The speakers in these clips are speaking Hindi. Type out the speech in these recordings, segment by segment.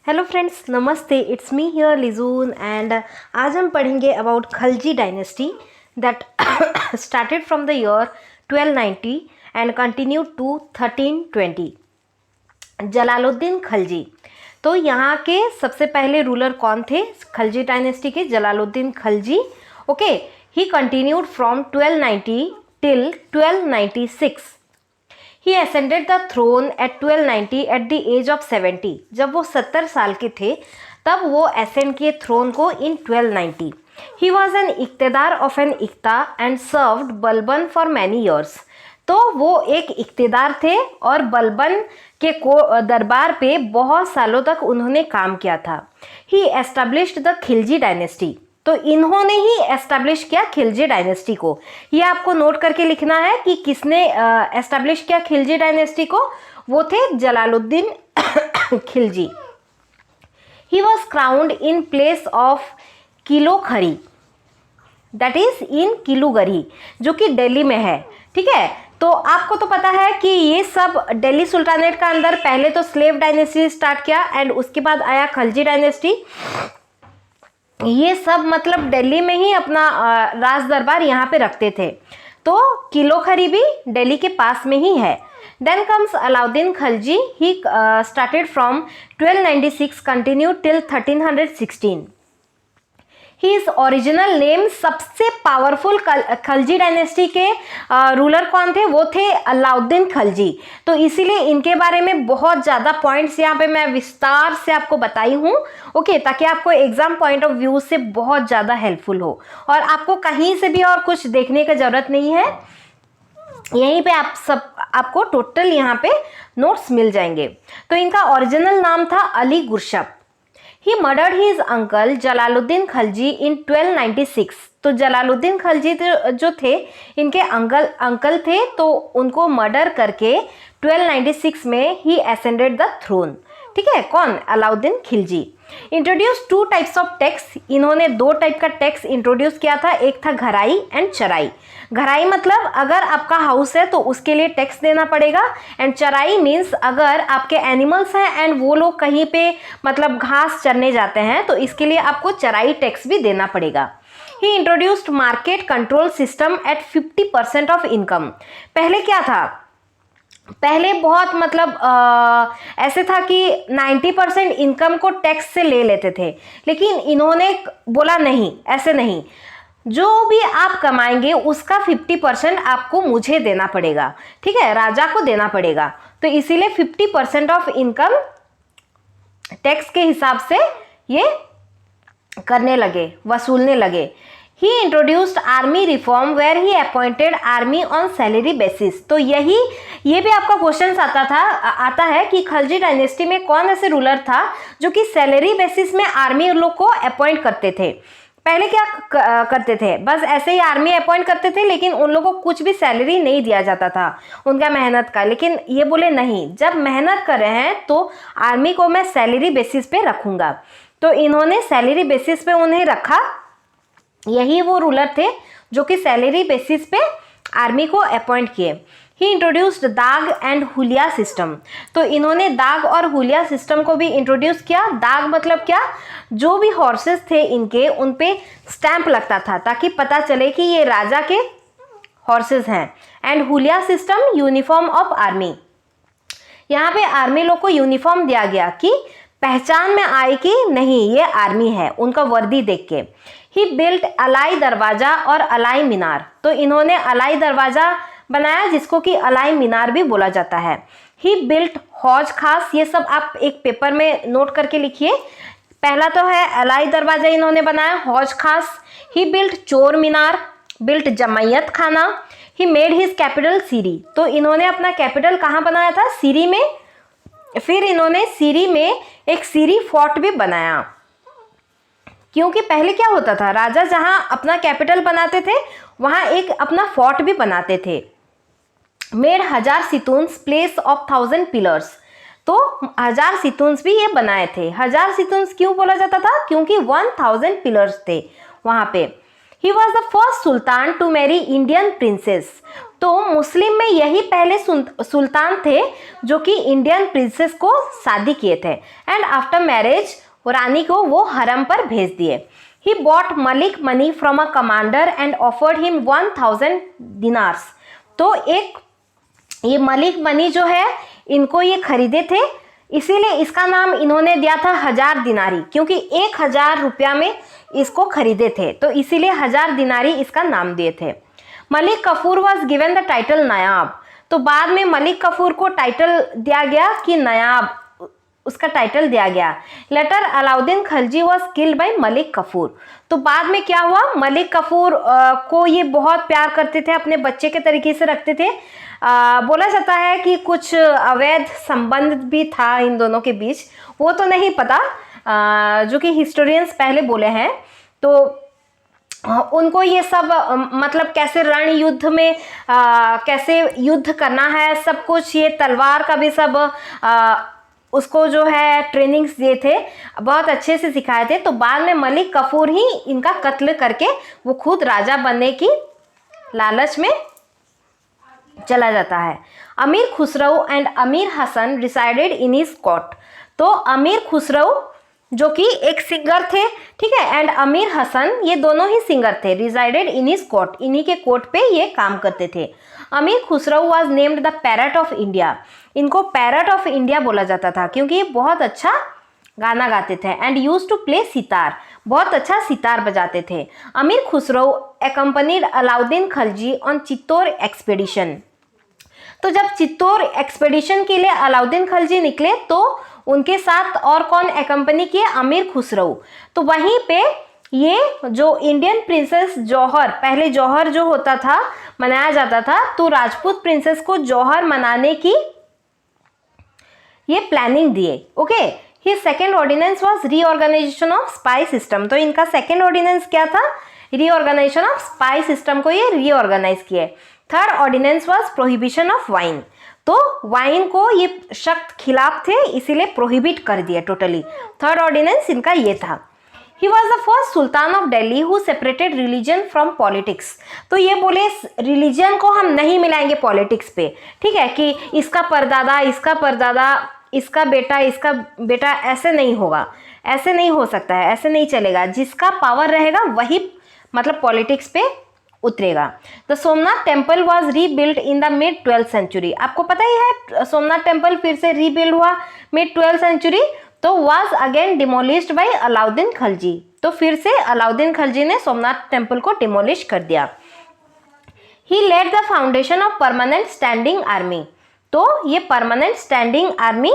हेलो फ्रेंड्स, नमस्ते। इट्स मी हियर लिजून एंड आज हम पढ़ेंगे about Khalji dynasty that started from the year 1290 and continue to 1320। Jalaluddin Khalji. तो यहाँ के सबसे पहले रूलर कौन थे खलजी डायनेस्टी के? Jalaluddin Khalji. Okay, he continued from 1290 till 1296। He ascended the throne at 1290 at the age of 70। जब वो 70 साल के थे तब वो असेंड किए थ्रोन को in 1290। He was an iqtadar of an iqta and served Balban for many years. तो वो एक इक्तेदार थे और बलबन के दरबार पे बहुत सालों तक उन्होंने काम किया था। ही एस्टेब्लिश्ड द खिलजी डायनेस्टी। तो इन्होंने ही एस्टैब्लिश किया खिलजी डायनेस्टी को। ये आपको नोट करके लिखना है कि किसने एस्टैब्लिश किया खिलजी डायनेस्टी को। वो थे Jalaluddin Khilji. He was crowned in place of Kilokhari, that is in Kilughari, जो कि दिल्ली में है। ठीक है, तो आपको तो पता है कि ये सब दिल्ली सुल्तानेट का अंदर पहले तो स्लेव डायनेस्टी स्टार्ट किया एंड उसके बाद आया खलजी डायनेस्टी। ये सब मतलब दिल्ली में ही अपना राज दरबार यहाँ पे रखते थे। तो किलोखरी भी दिल्ली के पास में ही है। Then comes Alauddin Khalji. He started from 1296 continue till 1316। His original name, सबसे पावरफुल खलजी डायनेस्टी के रूलर कौन थे? वो थे अलाउद्दीन खलजी। तो इसीलिए इनके बारे में बहुत ज़्यादा पॉइंट्स यहाँ पे मैं विस्तार से आपको बताई हूँ। ओके, ताकि आपको एग्जाम पॉइंट ऑफ व्यू से बहुत ज़्यादा हेल्पफुल हो और आपको कहीं से भी और कुछ देखने की ज़रूरत नहीं है। यहीं पे आपको टोटल यहाँ पे नोट्स मिल जाएंगे। तो इनका ओरिजिनल नाम था Ali Gurshasp. He murdered his uncle Jalaluddin Khalji in 1296। तो जलालुद्दीन खलजी जो थे इनके अंकल थे, तो उनको मर्डर करके 1296 में ही असेंडेड द थ्रोन। ठीक है, कौन? Alauddin Khilji. Introduce two types of tax. इन्होंने दो टाइप का टैक्स इंट्रोड्यूस किया था। एक था घराई एंड चराई। घराई मतलब अगर आपका हाउस है तो उसके लिए टैक्स देना पड़ेगा, एंड चराई मीन्स अगर आपके एनिमल्स हैं एंड वो लोग कहीं पे मतलब घास चरने जाते हैं तो इसके लिए आपको चराई टैक्स भी देना पड़ेगा। He introduced market control system at 50% of income. पहले क्या था? पहले बहुत मतलब ऐसे था कि 90% इनकम को टैक्स से ले लेते थे, लेकिन इन्होंने बोला नहीं, ऐसे नहीं, जो भी आप कमाएंगे उसका 50% आपको मुझे देना पड़ेगा। ठीक है, राजा को देना पड़ेगा। तो इसीलिए 50% ऑफ इनकम टैक्स के हिसाब से ये करने लगे, वसूलने लगे। He introduced army reform where he appointed army on salary basis. तो ये भी आपका क्वेश्चन आता है कि खलजी डायनेस्टी में कौन ऐसे रूलर था जो कि सैलरी बेसिस में आर्मी लोग को अपॉइंट करते थे। पहले क्या करते थे? बस ऐसे ही आर्मी अपॉइंट करते थे, लेकिन उन लोगों को कुछ भी सैलरी नहीं दिया जाता था उनका मेहनत का। लेकिन ये बोले नहीं, जब मेहनत कर रहे हैं तो आर्मी को मैं सैलरी बेसिस पे रखूंगा। तो इन्होंने सैलरी बेसिस पे उन्हें रखा। यही वो रूलर थे जो कि सैलरी बेसिस पे आर्मी को अपॉइंट किए। ही इंट्रोड्यूस्ड दाग एंड हुलिया सिस्टम। तो इन्होंने दाग और हुलिया सिस्टम को भी इंट्रोड्यूस किया। दाग मतलब क्या? जो भी हॉर्सेस थे इनके, उन पे स्टैंप लगता था ताकि पता चले कि ये राजा के हॉर्सेस हैं। एंड हुलिया सिस्टम, यूनिफॉर्म ऑफ आर्मी। यहाँ पे आर्मी लोग को यूनिफॉर्म दिया गया कि पहचान में आए कि नहीं ये आर्मी है, उनका वर्दी देख के। ही बिल्ट अलाई दरवाजा और अलाई मीनार। तो इन्होंने अलाई दरवाजा बनाया जिसको कि अलाई मीनार भी बोला जाता है। ही बिल्ट हौज खास। ये सब आप एक पेपर में नोट करके लिखिए। पहला तो है अलाई दरवाजा इन्होंने बनाया, हौज खास। ही बिल्ट चोर मीनार, बिल्ट जमैयत खाना। ही मेड हिज कैपिटल सीरी। तो इन्होंने अपना कैपिटल कहाँ बनाया था? सीरी में। फिर इन्होंने सीरी में एक सीरी फोर्ट भी बनाया, क्योंकि पहले क्या होता था, राजा जहां अपना कैपिटल बनाते थे वहां एक अपना फोर्ट भी बनाते थे। Made 1000 situns place of 1000 pillars. तो 1000 सितून्स भी ये बनाए थे। 1000 सितून्स क्यों बोला जाता था? क्योंकि 1000 पिलर्स थे वहां पे। He was the first sultan to marry Indian princess. तो मुस्लिम में यही पहले सुल्तान थे जो कि इंडियन प्रिंसेस को शादी किए थे। एंड आफ्टर मैरिज रानी को वो हरम पर भेज दिए। He bought Malik money from a commander and offered him 1000 दिनार्स। तो एक ये मलिक मनी जो है इनको ये खरीदे थे, इसीलिए इसका नाम इन्होंने दिया था 1000 दिनारी, क्योंकि 1000 रुपया में इसको खरीदे थे, तो इसीलिए 1000 दिनारी इसका नाम दिए थे। Malik Kafur was given the title Naib. तो बाद में मलिक कफूर को टाइटल दिया गया कि नायाब, उसका टाइटल दिया गया। Later Alauddin Khilji was killed by Malik Kafur. तो बाद में क्या हुआ, मलिक कफूर को ये बहुत प्यार करते थे, अपने बच्चे के तरीके से रखते थे। बोला जाता है कि कुछ अवैध संबंध भी था इन दोनों के बीच, वो तो नहीं पता, जो कि हिस्टोरियंस पहले बोले हैं। तो उनको ये सब मतलब कैसे रण युद्ध में कैसे युद्ध करना है, सब कुछ, ये तलवार का भी सब उसको जो है ट्रेनिंग्स दिए थे, बहुत अच्छे से सिखाए थे। तो बाद में मलिक कफूर ही इनका कत्ल करके वो खुद राजा बनने की लालच में चला जाता है। अमीर Khusro and Amir Hasan resided in his court. तो अमीर खुसरो जो कि एक सिंगर थे, ठीक है, एंड अमीर हसन ये दोनों ही सिंगर थे, रिसाइडेड इन हिज कोर्ट, इन्हीं के कोर्ट पे ये काम करते थे। Amir Khusro was named the parrot of India. इनको पैरट ऑफ इंडिया बोला जाता था क्योंकि ये बहुत अच्छा गाना गाते थे। And use to play sitar, बहुत अच्छा सितार बजाते थे। Amir Khusro accompanied Alauddin Khilji on Chittor expedition. तो जब चित्तौर एक्सपेडिशन के लिए अलाउद्दीन खिलजी निकले तो उनके साथ और कौन एक्कम्पनी किए, अमीर खुसरो। तो वहीं पे ये जो इंडियन प्रिंसेस जौहर, पहले जौहर जो होता था मनाया जाता था, तो राजपूत प्रिंसेस को जौहर मनाने की ये प्लानिंग दिए। Okay, he second ordinance was reorganization of spy system. तो इनका सेकेंड ऑर्डिनेंस क्या था, रीऑर्गेनाइजेशन ऑफ स्पाई सिस्टम को ये रीऑर्गेनाइज किए। Third ordinance was prohibition of wine. तो वाइन को ये सख्त खिलाफ थे, इसीलिए प्रोहिबिट कर दिया टोटली। थर्ड ऑर्डिनेंस इनका ये था। He was the first Sultan of Delhi who separated religion from politics। तो ये बोले रिलीजन को हम नहीं मिलाएंगे पॉलिटिक्स पे, ठीक है, कि इसका परदादा, इसका परदादा, इसका बेटा, ऐसे नहीं होगा, ऐसे नहीं हो सकता है, ऐसे नहीं चलेगा। जिसका पावर रहेगा वही मतलब पॉलिटिक्स पे उतरेगा। The Somnath temple was rebuild in the mid 12th century. आपको पता ही है सोमनाथ टेम्पल फिर से रीबिल्ड हुआ मिड 12th सेंचुरी। तो was again demolished by Alauddin Khilji. तो फिर से अलाउद्दीन खिलजी ने सोमनाथ टेम्पल को डिमोलिश कर दिया। He led the foundation of permanent standing army. तो ये परमानेंट स्टैंडिंग आर्मी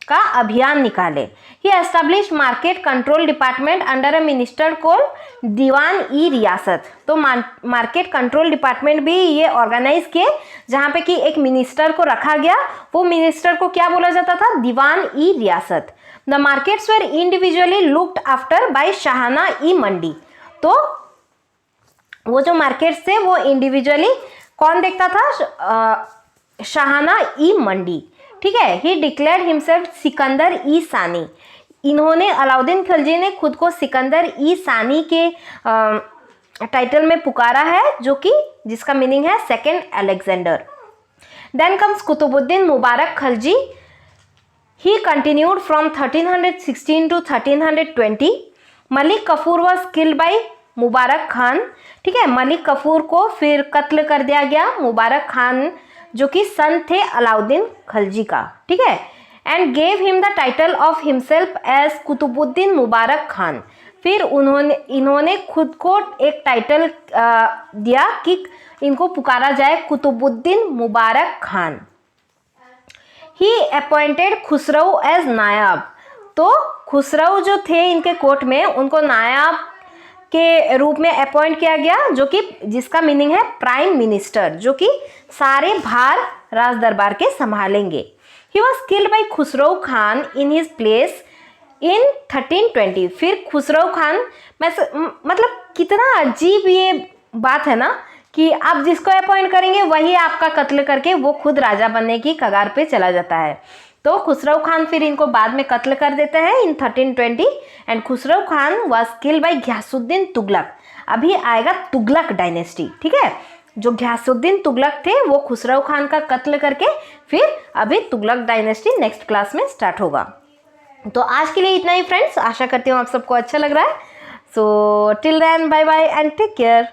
का अभियान निकाले। He establish market control department under a minister called Diwan i Riyasat. तो मार्केट कंट्रोल डिपार्टमेंट भी ये ऑर्गेनाइज किए, जहाँ पे कि एक मिनिस्टर को रखा गया। वो मिनिस्टर को क्या बोला जाता था, Diwan i Riyasat. The markets were individually looked after by Shahna i Mandi. तो वो जो मार्केट्स थे वो इंडिविजुअली कौन देखता था, शाहना ई मंडी, ठीक है। ही डिक्लेयर्ड हिमसेल्फ सिकंदर ई सानी। इन्होंने अलाउद्दीन खिलजी ने खुद को सिकंदर ई सानी के टाइटल में पुकारा है, जो कि जिसका मीनिंग है second Alexander. Then comes Qutbuddin Mubarak Khilji. He continued from 1316 to 1320। Malik Kafur was killed by Mubarak Khan, ठीक है। मलिक कफूर को फिर कत्ल कर दिया गया, मुबारक खान जो कि सन थे अलाउद्दीन खिलजी का, ठीक है। And gave him the title of himself as Qutbuddin Mubarak Khan. फिर इन्होंने खुद को एक टाइटल दिया कि इनको पुकारा जाए Qutbuddin Mubarak Khan. He appointed Khusro as Naib. तो खुसरो जो थे इनके कोर्ट में, उनको नायाब के रूप में अपॉइंट किया गया, जो कि जिसका मीनिंग है प्राइम मिनिस्टर, जो कि सारे भार राज दरबार के संभालेंगे। He was killed bye Khusro Khan in his place in 1320। फिर खुसरो खान, मतलब कितना अजीब ये बात है ना, कि आप जिसको अपॉइंट करेंगे वही आपका कत्ल करके वो खुद राजा बनने की कगार पे चला जाता है। तो खुसरो खान फिर इनको बाद में कत्ल कर देते हैं इन 1320। And Khusro Khan was killed by Ghiyasuddin Tughlaq. अभी आएगा तुगलक डायनेस्टी, ठीक है। जो घियासुद्दीन तुगलक थे वो खुसरो खान का कत्ल करके फिर अभी तुगलक डायनेस्टी नेक्स्ट क्लास में स्टार्ट होगा। तो आज के लिए इतना ही फ्रेंड्स, आशा करती हूँ आप सबको अच्छा लग रहा है। So till then bye bye and take care.